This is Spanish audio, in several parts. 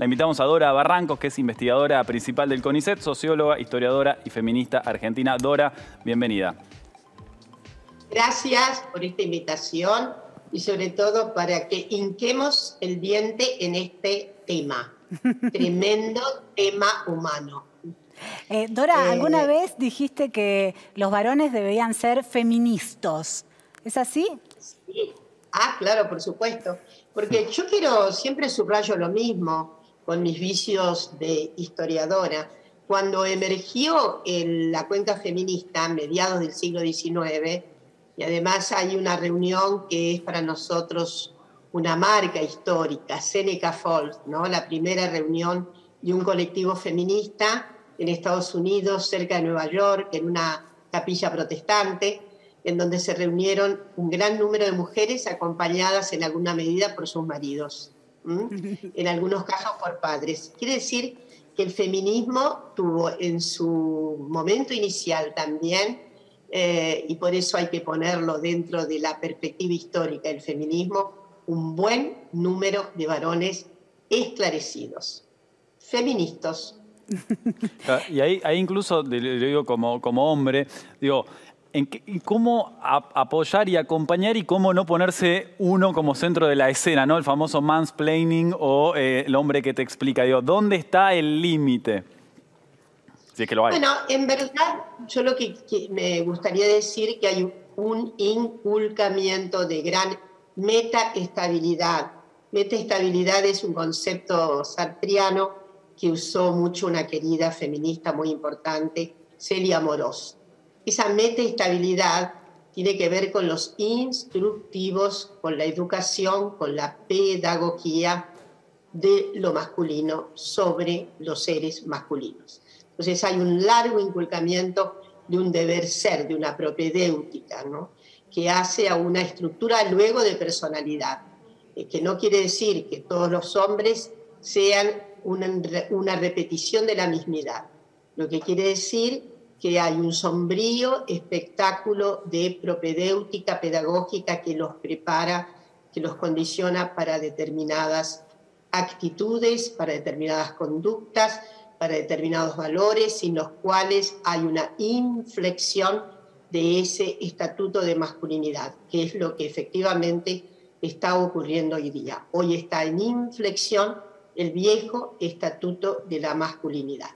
La invitamos a Dora Barrancos, que es investigadora principal del CONICET, socióloga, historiadora y feminista argentina. Dora, bienvenida. Gracias por esta invitación y sobre todo para que hinquemos el diente en este tema, tremendo tema humano. Dora, alguna vez dijiste que los varones deberían ser feministas. ¿Es así? Sí. Ah, claro, por supuesto. Porque yo siempre subrayo lo mismo con mis vicios de historiadora. Cuando emergió la cuenca feminista a mediados del siglo XIX, y además hay una reunión que es para nosotros una marca histórica, Seneca Falls, ¿no? La primera reunión de un colectivo feminista en Estados Unidos, cerca de Nueva York, en una capilla protestante, en donde se reunieron un gran número de mujeres acompañadas en alguna medida por sus maridos, en algunos casos por padres. Quiere decir que el feminismo tuvo en su momento inicial también, y por eso hay que ponerlo dentro de la perspectiva histórica del feminismo, un buen número de varones esclarecidos, feministas. Y ahí incluso, le digo como hombre, digo, cómo apoyar y acompañar y cómo no ponerse uno como centro de la escena, ¿no? El famoso mansplaining o el hombre que te explica. Digo, ¿dónde está el límite? Si es que lo hay. Bueno, en verdad, yo lo que me gustaría decir que hay un inculcamiento de gran metaestabilidad. Metaestabilidad es un concepto sartriano que usó mucho una querida feminista muy importante, Celia Amorós. Esa metaestabilidad tiene que ver con los instructivos, con la educación, con la pedagogía de lo masculino sobre los seres masculinos. Entonces hay un largo inculcamiento de un deber ser, de una propedéutica, ¿no? Que hace a una estructura luego de personalidad, que no quiere decir que todos los hombres sean una repetición de la mismidad. Lo que quiere decir que hay un sombrío espectáculo de propedéutica pedagógica que los prepara, que los condiciona para determinadas actitudes, para determinadas conductas, para determinados valores, sin los cuales hay una inflexión de ese estatuto de masculinidad, que es lo que efectivamente está ocurriendo hoy día. Hoy está en inflexión el viejo estatuto de la masculinidad.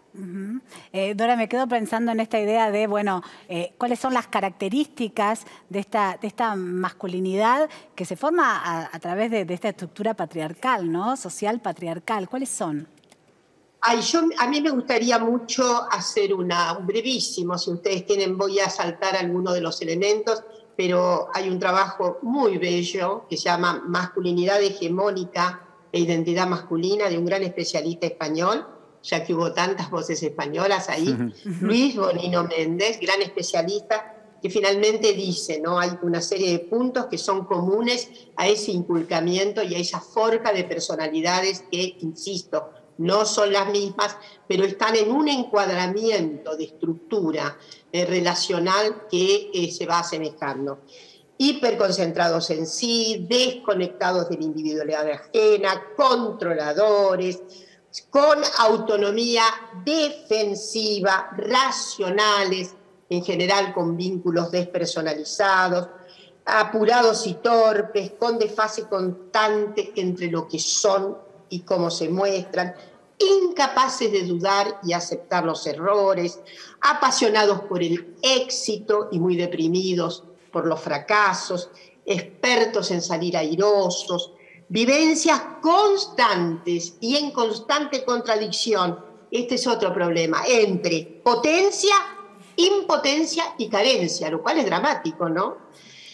Dora, me quedo pensando en esta idea de, bueno, cuáles son las características de esta masculinidad que se forma a través de esta estructura patriarcal, ¿no? Social patriarcal. ¿Cuáles son? A mí me gustaría mucho hacer un brevísimo, si ustedes tienen, voy a saltar algunos de los elementos, pero hay un trabajo muy bello que se llama Masculinidad hegemónica e identidad masculina, de un gran especialista español, ya que hubo tantas voces españolas ahí, Luis Bonino Méndez, gran especialista, que finalmente dice, ¿no? Hay una serie de puntos que son comunes a ese inculcamiento y a esa forja de personalidades que, insisto, no son las mismas, pero están en un encuadramiento de estructura relacional que se va asemejando. Hiperconcentrados en sí, desconectados de la individualidad ajena, controladores, con autonomía defensiva, racionales, en general con vínculos despersonalizados, apurados y torpes, con desfase constante entre lo que son y cómo se muestran, incapaces de dudar y aceptar los errores, apasionados por el éxito y muy deprimidos por los fracasos, expertos en salir airosos, vivencias constantes y en constante contradicción. Este es otro problema, entre potencia, impotencia y carencia, lo cual es dramático, ¿no?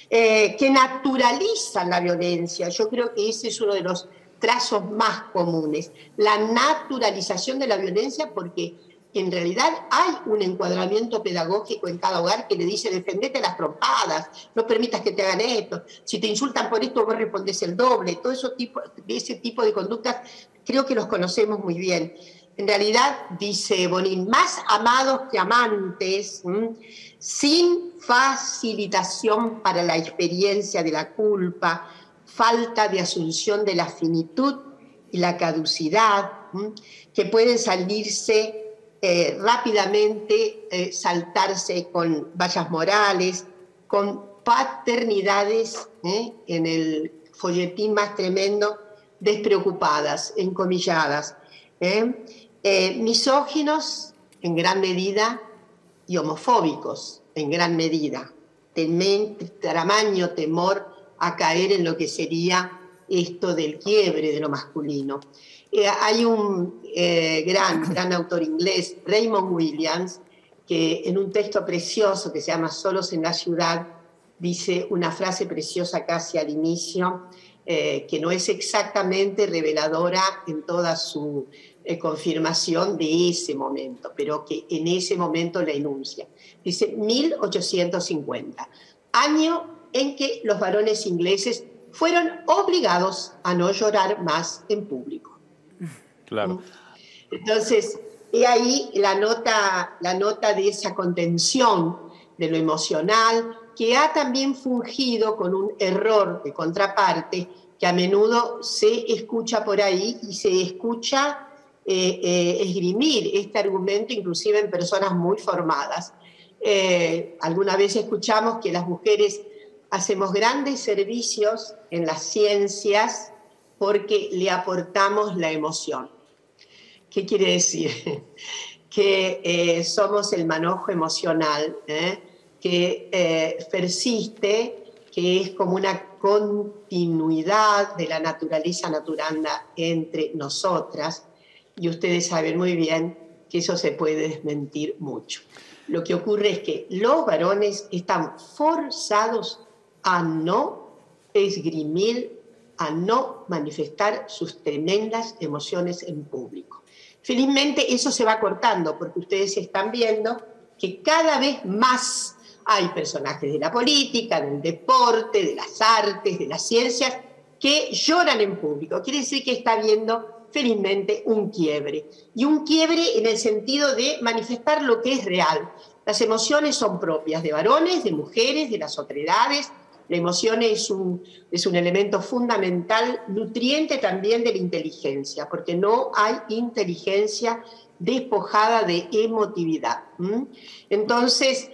Que naturalizan la violencia. Yo creo que ese es uno de los trazos más comunes, la naturalización de la violencia, porque en realidad hay un encuadramiento pedagógico en cada hogar que le dice: defendete las trompadas, no permitas que te hagan esto, si te insultan por esto vos respondés el doble. Todo ese tipo de conductas creo que los conocemos muy bien. En realidad, dice Bonin, más amados que amantes, sin facilitación para la experiencia de la culpa, falta de asunción de la finitud y la caducidad, que pueden salirse rápidamente, saltarse con vallas morales, con paternidades, en el folletín más tremendo, despreocupadas, encomilladas, misóginos en gran medida y homofóbicos en gran medida, tamaño temor a caer en lo que sería esto del quiebre de lo masculino. Hay un gran autor inglés, Raymond Williams, que en un texto precioso que se llama Solos en la ciudad, dice una frase preciosa casi al inicio, que no es exactamente reveladora en toda su confirmación de ese momento, pero que en ese momento la enuncia. Dice 1850, año en que los varones ingleses fueron obligados a no llorar más en público. Claro. Entonces, he ahí la nota de esa contención de lo emocional, que ha también fungido con un error de contraparte, que a menudo se escucha por ahí y se escucha esgrimir este argumento inclusive en personas muy formadas. Alguna vez escuchamos que las mujeres hacemos grandes servicios en las ciencias porque le aportamos la emoción. ¿Qué quiere decir? Que somos el manojo emocional, que persiste, que es como una continuidad de la naturaleza naturanda entre nosotras, y ustedes saben muy bien que eso se puede desmentir mucho. Lo que ocurre es que los varones están forzados a no esgrimir, a no manifestar sus tremendas emociones en público. Felizmente eso se va cortando, porque ustedes están viendo que cada vez más hay personajes de la política, del deporte, de las artes, de las ciencias, que lloran en público. Quiere decir que está habiendo felizmente un quiebre. Y un quiebre en el sentido de manifestar lo que es real. Las emociones son propias de varones, de mujeres, de las otredades. La emoción es un elemento fundamental, nutriente también de la inteligencia, porque no hay inteligencia despojada de emotividad. Entonces,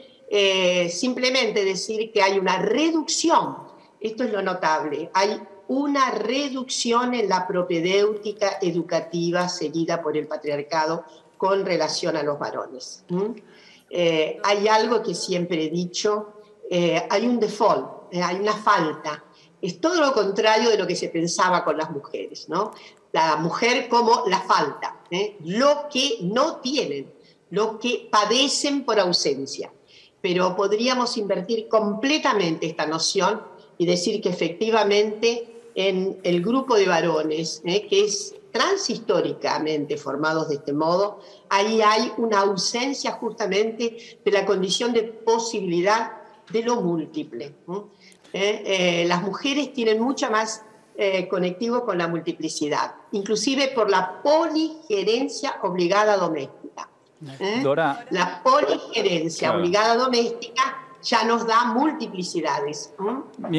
simplemente decir que hay una reducción, esto es lo notable, hay una reducción en la propedéutica educativa seguida por el patriarcado con relación a los varones. Hay algo que siempre he dicho, hay un default, hay una falta. Es todo lo contrario de lo que se pensaba con las mujeres, ¿no? La mujer como la falta, lo que no tienen, lo que padecen por ausencia. Pero podríamos invertir completamente esta noción y decir que efectivamente en el grupo de varones, que es transhistóricamente formados de este modo, ahí hay una ausencia justamente de la condición de posibilidad de lo múltiple. Las mujeres tienen mucho más conectivo con la multiplicidad, inclusive por la poligerencia obligada doméstica. Dora, la poligerencia obligada doméstica ya nos da multiplicidades.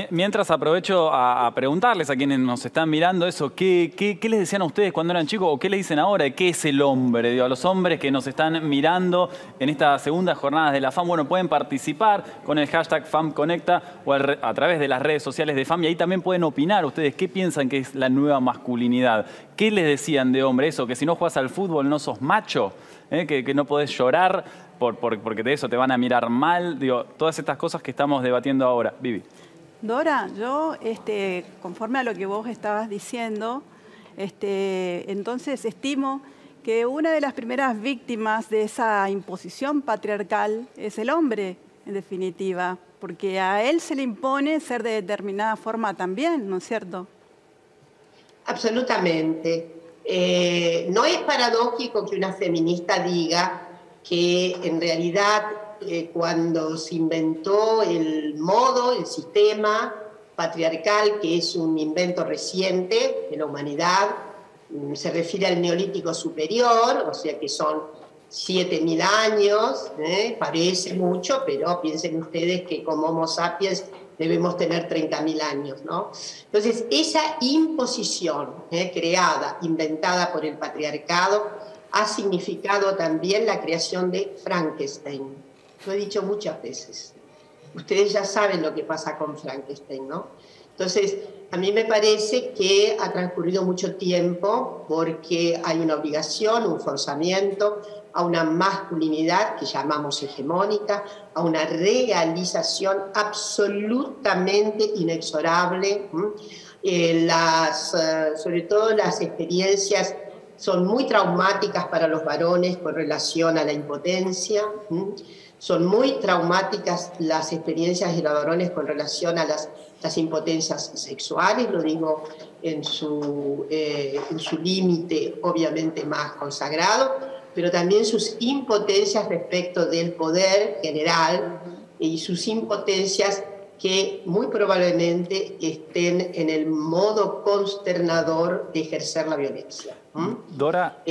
Mientras aprovecho a preguntarles a quienes nos están mirando eso, ¿qué les decían a ustedes cuando eran chicos o qué les dicen ahora? ¿Qué es el hombre? Digo, a los hombres que nos están mirando en estas segundas jornadas de la FAM, bueno, pueden participar con el hashtag FAMConecta o a través de las redes sociales de FAM y ahí también pueden opinar ustedes qué piensan que es la nueva masculinidad. ¿Qué les decían de hombre? Eso, que si no juegas al fútbol no sos macho, que no podés llorar porque de eso te van a mirar mal. Digo, todas estas cosas que estamos debatiendo ahora. Vivi. Dora, yo, conforme a lo que vos estabas diciendo, entonces estimo que una de las primeras víctimas de esa imposición patriarcal es el hombre, en definitiva, porque a él se le impone ser de determinada forma también, ¿no es cierto? Absolutamente. No es paradójico que una feminista diga que en realidad cuando se inventó el modo, el sistema patriarcal, que es un invento reciente de la humanidad, se refiere al Neolítico Superior, o sea que son 7.000 años, parece mucho, pero piensen ustedes que como Homo sapiens debemos tener 30.000 años, ¿no? Entonces, esa imposición creada, inventada por el patriarcado, ha significado también la creación de Frankenstein. Lo he dicho muchas veces. Ustedes ya saben lo que pasa con Frankenstein, ¿no? Entonces, a mí me parece que ha transcurrido mucho tiempo porque hay una obligación, un forzamiento a una masculinidad que llamamos hegemónica, a una realización absolutamente inexorable. Sobre todo las experiencias son muy traumáticas para los varones con relación a la impotencia. Son muy traumáticas las experiencias de los varones con relación a las impotencias sexuales, lo digo en su límite obviamente más consagrado, pero también sus impotencias respecto del poder general y sus impotencias que muy probablemente estén en el modo consternador de ejercer la violencia. Dora,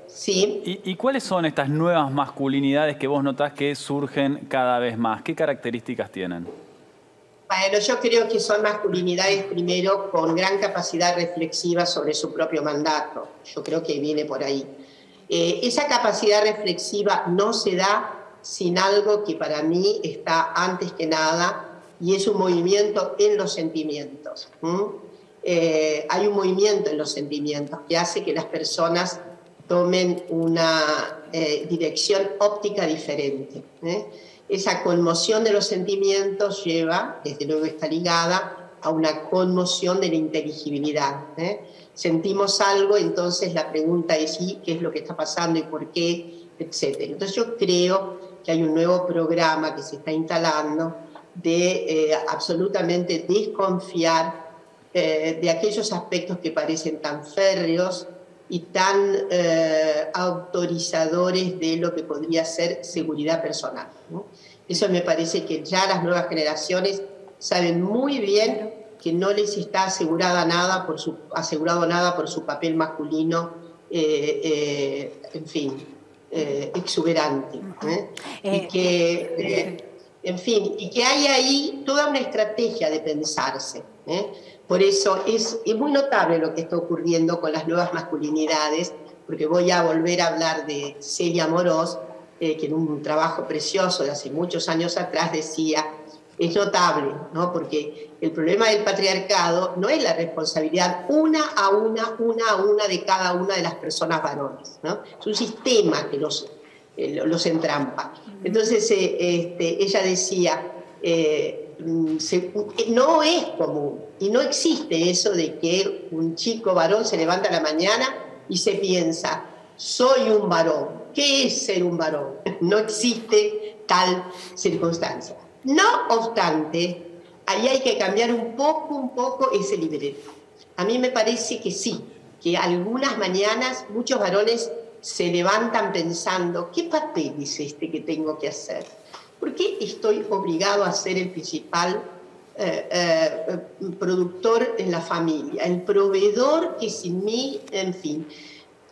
sí. ¿Y cuáles son estas nuevas masculinidades que vos notás que surgen cada vez más? ¿Qué características tienen? Bueno, yo creo que son masculinidades, primero, con gran capacidad reflexiva sobre su propio mandato. Yo creo que viene por ahí. Esa capacidad reflexiva no se da sin algo que para mí está antes que nada, y es un movimiento en los sentimientos. Hay un movimiento en los sentimientos que hace que las personas tomen una dirección óptica diferente. Esa conmoción de los sentimientos lleva, desde luego está ligada a una conmoción de la inteligibilidad. Sentimos algo, entonces la pregunta es ¿sí? ¿Qué es lo que está pasando y por qué? Etcétera. Entonces yo creo que hay un nuevo programa que se está instalando de absolutamente desconfiar de aquellos aspectos que parecen tan férreos y tan autorizadores de lo que podría ser seguridad personal, ¿no? Eso me parece que ya las nuevas generaciones saben muy bien que no les está asegurado nada por su papel masculino, en fin, exuberante. Y que, en fin, y que hay ahí toda una estrategia de pensarse. Por eso es muy notable lo que está ocurriendo con las nuevas masculinidades, porque voy a volver a hablar de Celia Morós, que en un trabajo precioso de hace muchos años atrás decía, es notable, ¿no? Porque el problema del patriarcado no es la responsabilidad una a una de cada una de las personas varones, ¿no? Es un sistema que los entrampa. Entonces ella decía, no es común y no existe eso de que un chico varón se levanta a la mañana y se piensa, soy un varón. ¿Qué es ser un varón? No existe tal circunstancia. No obstante, ahí hay que cambiar un poco ese libreto. A mí me parece que sí, que algunas mañanas muchos varones se levantan pensando, ¿qué papel es este que tengo que hacer? ¿Por qué estoy obligado a ser el principal productor en la familia, el proveedor que sin mí, en fin?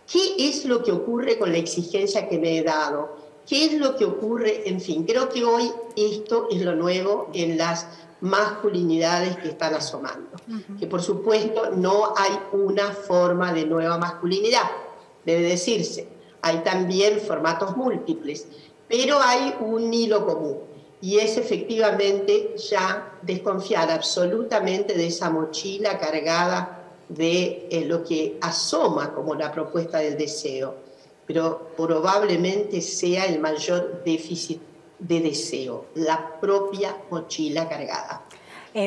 ¿Qué es lo que ocurre con la exigencia que me he dado? ¿Qué es lo que ocurre? En fin, creo que hoy esto es lo nuevo en las masculinidades que están asomando. Que por supuesto no hay una forma de nueva masculinidad, debe decirse. Hay también formatos múltiples, pero hay un hilo común. Y es efectivamente ya desconfiar absolutamente de esa mochila cargada de lo que asoma como la propuesta del deseo, pero probablemente sea el mayor déficit de deseo, la propia mochila cargada.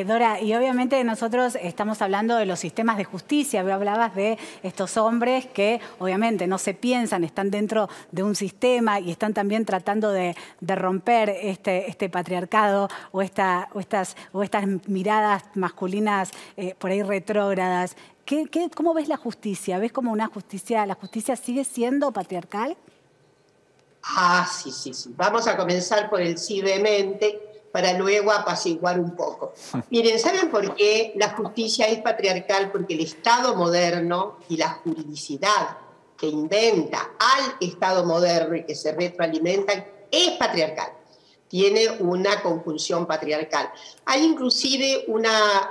Dora, y obviamente nosotros estamos hablando de los sistemas de justicia. Vos hablabas de estos hombres que obviamente no se piensan, están dentro de un sistema y están también tratando de romper este patriarcado o estas miradas masculinas por ahí retrógradas. ¿Cómo ves la justicia? ¿Ves como la justicia sigue siendo patriarcal? Sí. Vamos a comenzar por el sí vehemente para luego apaciguar un poco. Miren, ¿saben por qué la justicia es patriarcal? Porque el Estado moderno y la juridicidad que inventa al Estado moderno y que se retroalimentan es patriarcal. tiene una conjunción patriarcal. Hay inclusive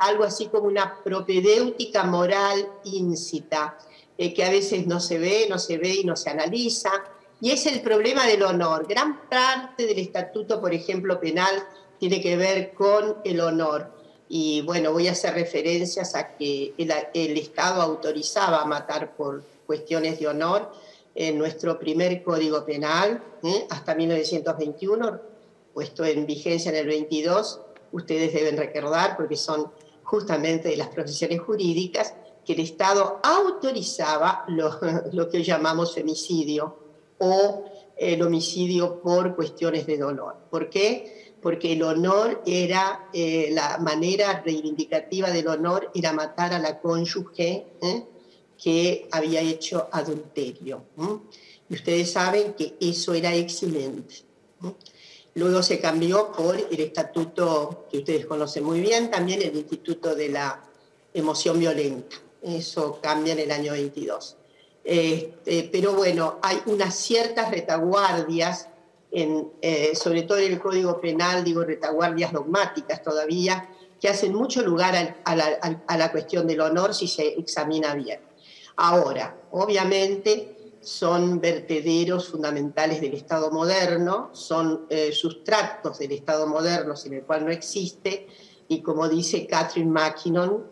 algo así como una propedéutica moral íncita, que a veces no se ve y no se analiza, y es el problema del honor. Gran parte del estatuto, por ejemplo, penal, tiene que ver con el honor. Y bueno, voy a hacer referencias a que el Estado autorizaba matar por cuestiones de honor en nuestro primer Código Penal, hasta 1921, puesto en vigencia en el 22, ustedes deben recordar, porque son justamente de las profesiones jurídicas, que el Estado autorizaba lo que llamamos femicidio o el homicidio por cuestiones de dolor. ¿Por qué? Porque el honor era, la manera reivindicativa del honor era matar a la cónyuge que había hecho adulterio. Y ustedes saben que eso era eximente. Luego se cambió por el estatuto que ustedes conocen muy bien, también el Instituto de la Emoción Violenta. Eso cambia en el año 22. Pero bueno, hay unas ciertas retaguardias, sobre todo en el Código Penal, digo retaguardias dogmáticas todavía, que hacen mucho lugar a la cuestión del honor si se examina bien. Ahora, obviamente, son vertederos fundamentales del Estado moderno, son sustratos del Estado moderno sin el cual no existe, y como dice Catherine MacKinnon,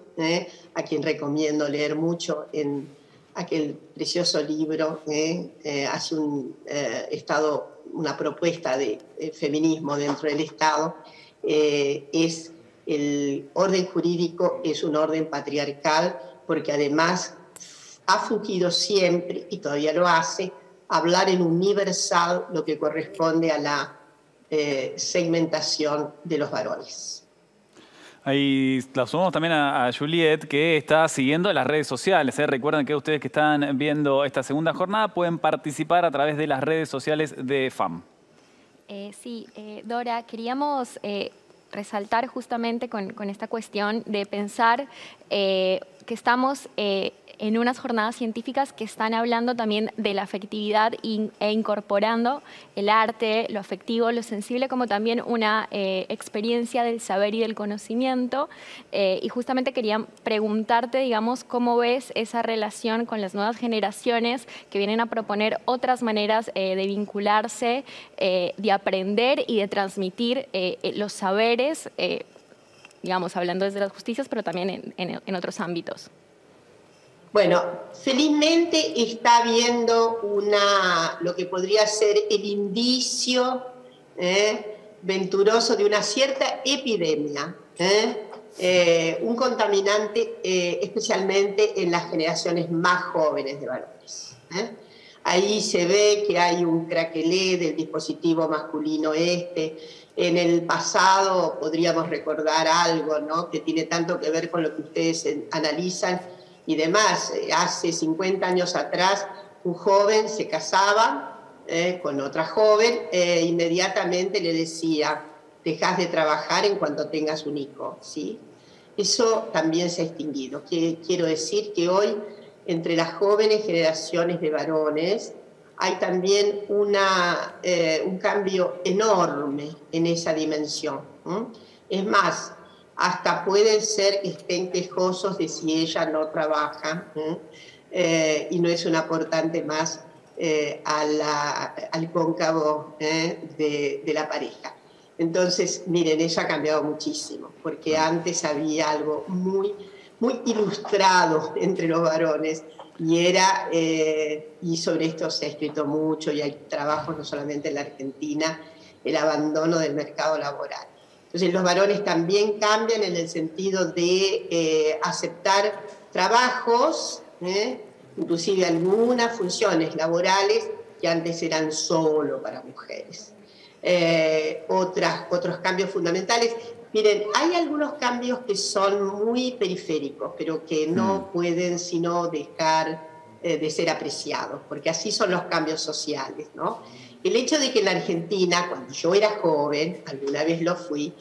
a quien recomiendo leer mucho en aquel precioso libro, hace una propuesta de feminismo dentro del Estado, el orden jurídico es un orden patriarcal, porque además ha fungido siempre, y todavía lo hace, hablar en universal lo que corresponde a la segmentación de los varones. Ahí la sumamos también a Juliet, que está siguiendo las redes sociales. Recuerden que ustedes que están viendo esta segunda jornada pueden participar a través de las redes sociales de FAM. Sí, Dora, queríamos resaltar justamente con esta cuestión de pensar que estamos en unas jornadas científicas que están hablando también de la afectividad e incorporando el arte, lo afectivo, lo sensible, como también una experiencia del saber y del conocimiento. Y justamente quería preguntarte, digamos, cómo ves esa relación con las nuevas generaciones que vienen a proponer otras maneras de vincularse, de aprender y de transmitir los saberes, digamos, hablando desde las justicias, pero también en otros ámbitos. Bueno, felizmente está habiendo lo que podría ser el indicio venturoso de una cierta epidemia, un contaminante especialmente en las generaciones más jóvenes de varones. Ahí se ve que hay un craquelé del dispositivo masculino En el pasado podríamos recordar algo, ¿no?, que tiene tanto que ver con lo que ustedes analizan y demás. Hace 50 años atrás, un joven se casaba con otra joven, inmediatamente le decía: dejás de trabajar en cuanto tengas un hijo, ¿sí? Eso también se ha extinguido. Quiero decir que hoy, entre las jóvenes generaciones de varones, hay también un cambio enorme en esa dimensión. Es más, hasta pueden ser que estén quejosos de si ella no trabaja y no es un aportante más al cóncavo de la pareja. Entonces, miren, eso ha cambiado muchísimo, porque antes había algo muy, muy ilustrado entre los varones, y sobre esto se ha escrito mucho, y hay trabajos no solamente en la Argentina, el abandono del mercado laboral. Entonces los varones también cambian en el sentido de aceptar trabajos, inclusive algunas funciones laborales que antes eran solo para mujeres. Otros cambios fundamentales. Miren, hay algunos cambios que son muy periféricos, pero que no pueden sino dejar de ser apreciados, porque así son los cambios sociales, ¿no? El hecho de que en la Argentina, cuando yo era joven, alguna vez lo fui,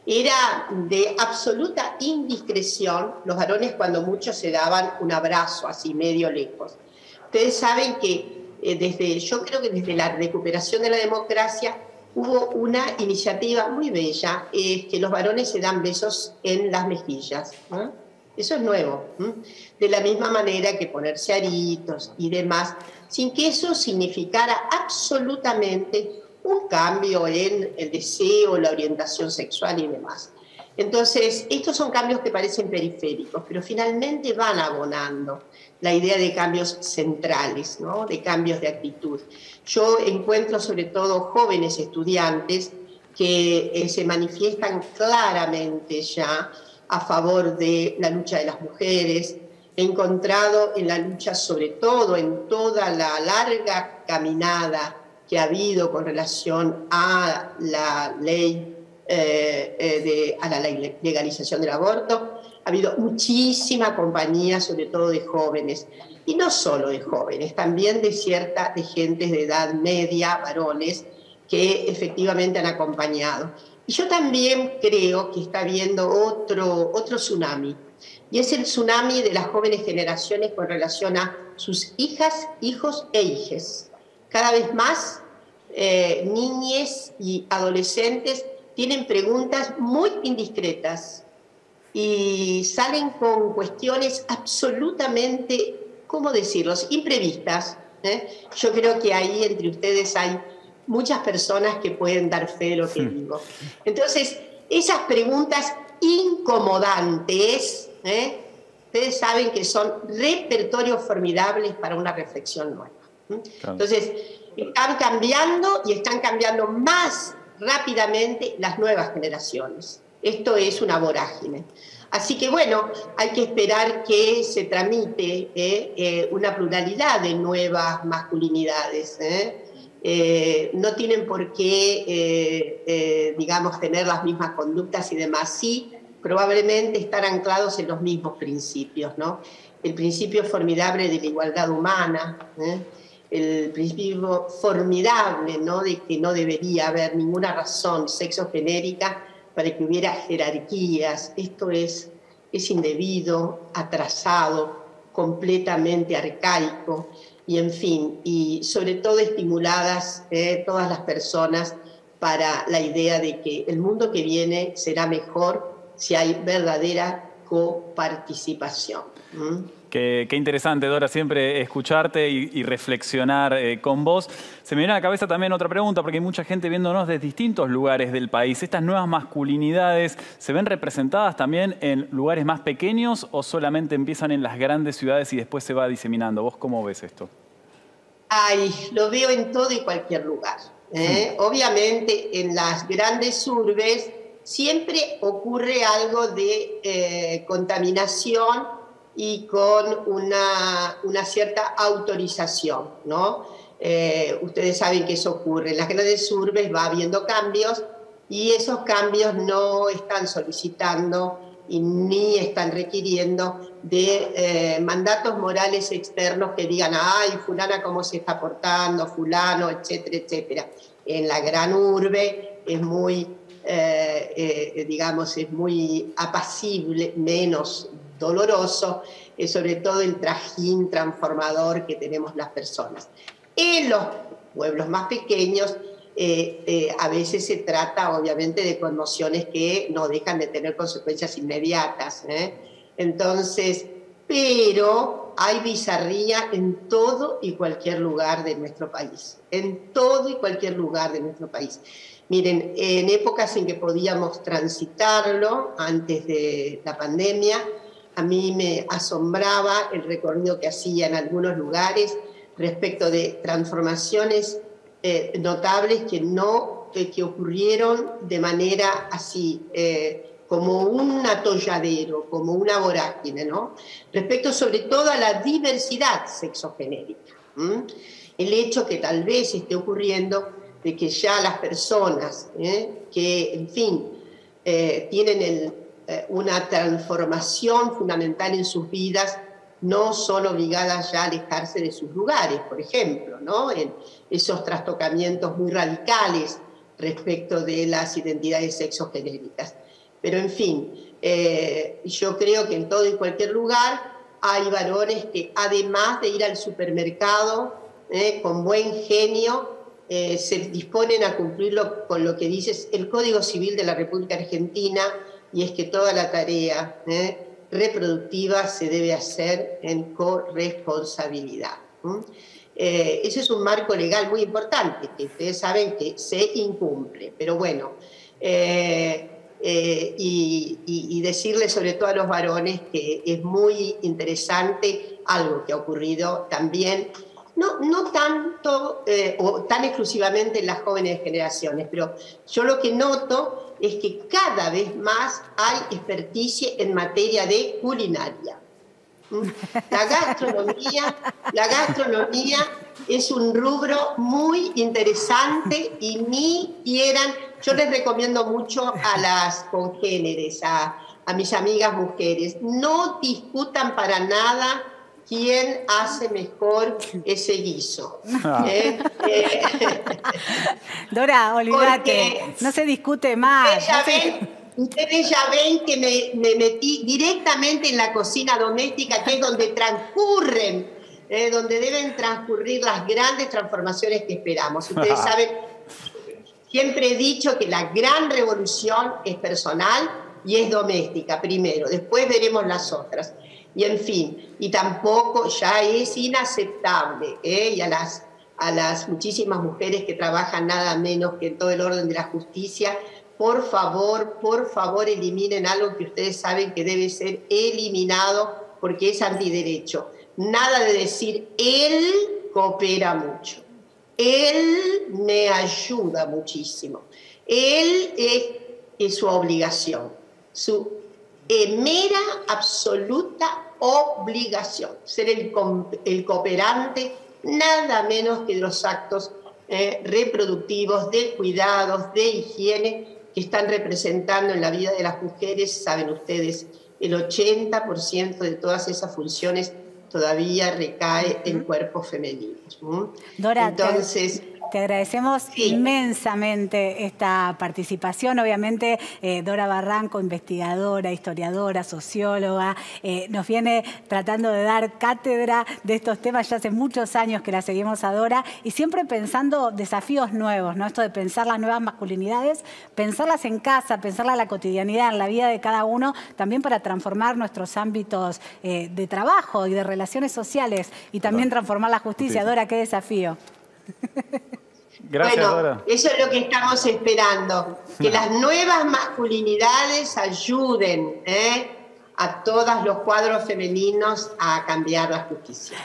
era de absoluta indiscreción los varones cuando muchos se daban un abrazo así medio lejos. Ustedes saben que yo creo que desde la recuperación de la democracia hubo una iniciativa muy bella, que los varones se dan besos en las mejillas, ¿no? Eso es nuevo, ¿no? De la misma manera que ponerse aritos y demás, sin que eso significara absolutamente un cambio en el deseo, la orientación sexual y demás. Entonces, estos son cambios que parecen periféricos, pero finalmente van abonando la idea de cambios centrales, ¿no? De cambios de actitud. Yo encuentro sobre todo jóvenes estudiantes que se manifiestan claramente ya a favor de la lucha de las mujeres. He encontrado en la lucha, sobre todo en toda la larga caminada que ha habido con relación a la ley, a la legalización del aborto, ha habido muchísima compañía, sobre todo de jóvenes, y no solo de jóvenes, también de gentes de edad media, varones, que efectivamente han acompañado. Y yo también creo que está habiendo otro tsunami, y es el tsunami de las jóvenes generaciones con relación a sus hijas, hijos e hijes. Cada vez más niñes y adolescentes tienen preguntas muy indiscretas y salen con cuestiones absolutamente, ¿cómo decirlo?, imprevistas. Yo creo que ahí entre ustedes hay muchas personas que pueden dar fe de lo que digo. Entonces, esas preguntas incomodantes, ustedes saben que son repertorios formidables para una reflexión nueva. Entonces, están cambiando y están cambiando más rápidamente las nuevas generaciones. Esto es una vorágine. Así que bueno, hay que esperar que se tramite una pluralidad de nuevas masculinidades. No tienen por qué, digamos, tener las mismas conductas y demás. Sí, probablemente estar anclados en los mismos principios, ¿no? El principio formidable de la igualdad humana, el principio formidable, ¿no?, de que no debería haber ninguna razón sexogenérica para que hubiera jerarquías. Esto es indebido, atrasado, completamente arcaico, y en fin, y sobre todo estimuladas todas las personas para la idea de que el mundo que viene será mejor si hay verdadera coparticipación. Qué interesante, Dora, siempre escucharte y reflexionar con vos. Se me viene a la cabeza también otra pregunta, porque hay mucha gente viéndonos de distintos lugares del país. ¿Estas nuevas masculinidades se ven representadas también en lugares más pequeños o solamente empiezan en las grandes ciudades y después se va diseminando? ¿Vos cómo ves esto? Ay, lo veo en todo y cualquier lugar. Obviamente en las grandes urbes siempre ocurre algo de contaminación y con una cierta autorización, ¿no? Ustedes saben que eso ocurre. En las grandes urbes va habiendo cambios y esos cambios no están solicitando y ni están requiriendo de mandatos morales externos que digan, ay, fulana cómo se está portando, fulano, etcétera, etcétera. En la gran urbe es muy, digamos, es muy apacible, menos doloroso, sobre todo el trajín transformador que tenemos las personas. En los pueblos más pequeños a veces se trata obviamente de conmociones que no dejan de tener consecuencias inmediatas. Entonces, pero hay bizarría en todo y cualquier lugar de nuestro país, en todo y cualquier lugar de nuestro país. Miren, en épocas en que podíamos transitarlo, antes de la pandemia, a mí me asombraba el recorrido que hacía en algunos lugares respecto de transformaciones notables que ocurrieron de manera así, como un atolladero, como una vorágine, ¿no? Respecto sobre todo a la diversidad sexogenérica. El hecho que tal vez esté ocurriendo de que ya las personas que, en fin, tienen una transformación fundamental en sus vidas, no son obligadas ya a alejarse de sus lugares, por ejemplo, ¿no? En esos trastocamientos muy radicales respecto de las identidades sexogenéricas. Pero, en fin, yo creo que en todo y cualquier lugar hay varones que, además de ir al supermercado con buen genio, se disponen a cumplirlo con lo que dice el Código Civil de la República Argentina, y es que toda la tarea reproductiva se debe hacer en corresponsabilidad. Ese es un marco legal muy importante, que ustedes saben que se incumple, pero bueno, y decirles sobre todo a los varones que es muy interesante algo que ha ocurrido también, no tanto o tan exclusivamente en las jóvenes generaciones, pero yo lo que noto es que cada vez más hay experticia en materia de culinaria. La gastronomía es un rubro muy interesante y ni quieran, yo les recomiendo mucho a las congéneres, a mis amigas mujeres, no discutan para nada quién hace mejor ese guiso. Dora, olvídate, no se discute más. Ustedes ya ven que me metí directamente en la cocina doméstica, que es donde transcurren, donde deben transcurrir las grandes transformaciones que esperamos. Ustedes saben, siempre he dicho que la gran revolución es personal y es doméstica primero, después veremos las otras. Y en fin, y tampoco ya es inaceptable, y a las muchísimas mujeres que trabajan nada menos que en todo el orden de la justicia, por favor, eliminen algo que ustedes saben que debe ser eliminado porque es antiderecho. Nada de decir, él coopera mucho, él me ayuda muchísimo, él es su obligación, su mera, absoluta obligación, ser el cooperante nada menos que de los actos reproductivos, de cuidados, de higiene, que están representando en la vida de las mujeres. Saben ustedes, el 80% de todas esas funciones todavía recae en cuerpos femeninos. Dora, entonces, te agradecemos inmensamente esta participación. Obviamente, Dora Barranco, investigadora, historiadora, socióloga, nos viene tratando de dar cátedra de estos temas. Ya hace muchos años que la seguimos a Dora y siempre pensando desafíos nuevos, ¿no? Esto de pensar las nuevas masculinidades, pensarlas en casa, pensarlas en la cotidianidad, en la vida de cada uno, también para transformar nuestros ámbitos de trabajo y de relaciones sociales y también transformar la justicia. Dora, qué desafío. Gracias, bueno, Dora. eso es lo que estamos esperando, que las nuevas masculinidades ayuden a todos los cuadros femeninos a cambiar la justicia.